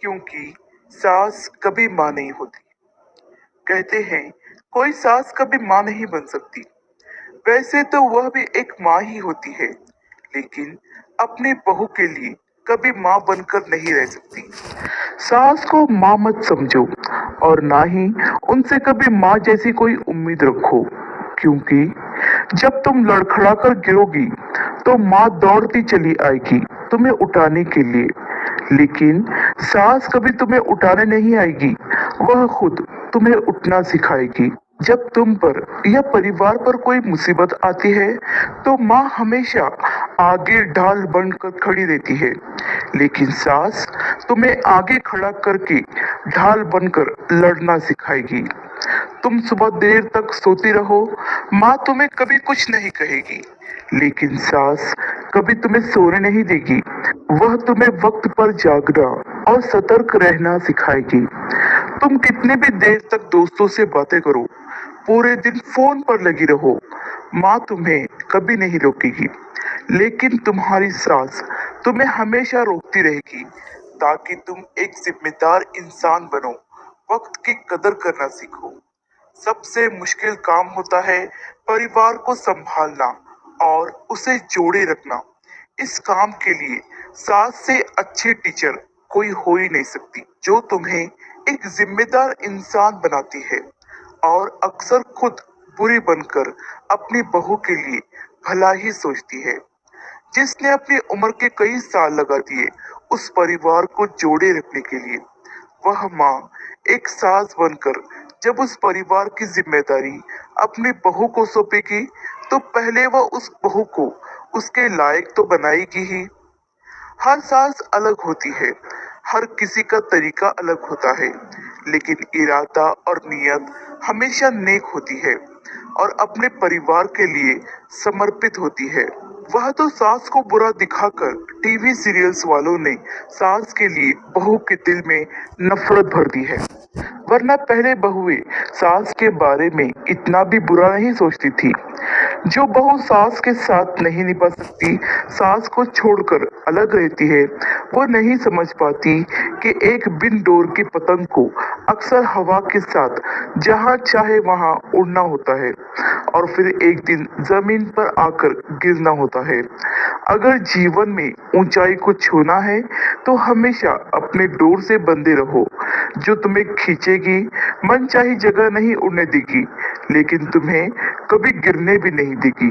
क्योंकि सास कभी माँ नहीं होती। कहते हैं कोई सास कभी माँ नहीं बन सकती। वैसे तो वह भी एक माँ ही होती है, लेकिन अपनी बहू के लिए कभी माँ बनकर नहीं रह सकती। सास को माँ मत समझो और ना ही उनसे कभी माँ जैसी कोई उम्मीद रखो, क्योंकि जब तुम लड़खड़ा कर गिरोगी तो माँ दौड़ती चली आएगी तुम्हें उठाने के लिए। लेकिन सास कभी तुम्हें उठाने नहीं आएगी, वह खुद तुम्हें उठना सिखाएगी। जब तुम पर या परिवार पर कोई मुसीबत आती है तो माँ हमेशा आगे ढाल बनकर खड़ी रहती है, लेकिन सास तुम्हें आगे खड़ा करके ढाल बनकर लड़ना सिखाएगी। तुम सुबह देर तक सोती रहो, माँ तुम्हें कभी कुछ नहीं कहेगी, लेकिन सास कभी तुम्हें सोने नहीं देगी। वह तुम्हें वक्त पर जागना और सतर्क रहना सिखाएगी। तुम कितने भी देर तक दोस्तों से बातें करो, पूरे दिन फोन पर लगी रहो, माँ तुम्हें कभी नहीं रोकेगी, लेकिन तुम्हारी सास तुम्हें हमेशा रोकती रहेगी ताकि तुम एक जिम्मेदार इंसान बनो, वक्त की कदर करना सीखो। सबसे मुश्किल काम होता है परिवार को संभालना और उसे जोड़े रखना। इस काम के लिए सास से अच्छी टीचर कोई हो ही नहीं सकती, जो तुम्हें एक जिम्मेदार इंसान बनाती है और अक्सर खुद बुरी बनकर अपनी बहू के लिए भला ही सोचती है। जिसने अपनी उम्र के कई साल लगा दिए उस परिवार को जोड़े रखने के लिए, वह माँ एक सास बनकर जब उस परिवार की जिम्मेदारी अपनी बहू को सौंपेगी तो पहले वह उस बहू को उसके लायक तो बनाएगी ही। हर सास अलग होती है, हर किसी का तरीका अलग होता है, लेकिन इरादा और नियत हमेशा नेक होती है और अपने परिवार के लिए समर्पित होती है। वह तो सास को बुरा दिखाकर टीवी सीरियल्स वालों ने सास के लिए बहू के दिल में नफरत भर दी है, वरना पहले बहुएं सास के बारे में इतना भी बुरा नहीं सोचती थी। जो बहू सास के साथ नहीं निभा सकती, सास को छोड़कर अलग रहती है, वो नहीं समझ पाती कि एक बिन डोर की पतंग को अक्सर हवा के साथ जहां चाहे वहां उड़ना होता है और फिर एक दिन जमीन पर आकर गिरना होता है। अगर जीवन में ऊंचाई को छूना है तो हमेशा अपने डोर से बंधे रहो, जो तुम्हें खींचेगी, मनचाही जगह नहीं उड़ने देगी, लेकिन तुम्हें कभी गिरने भी नहीं देगी।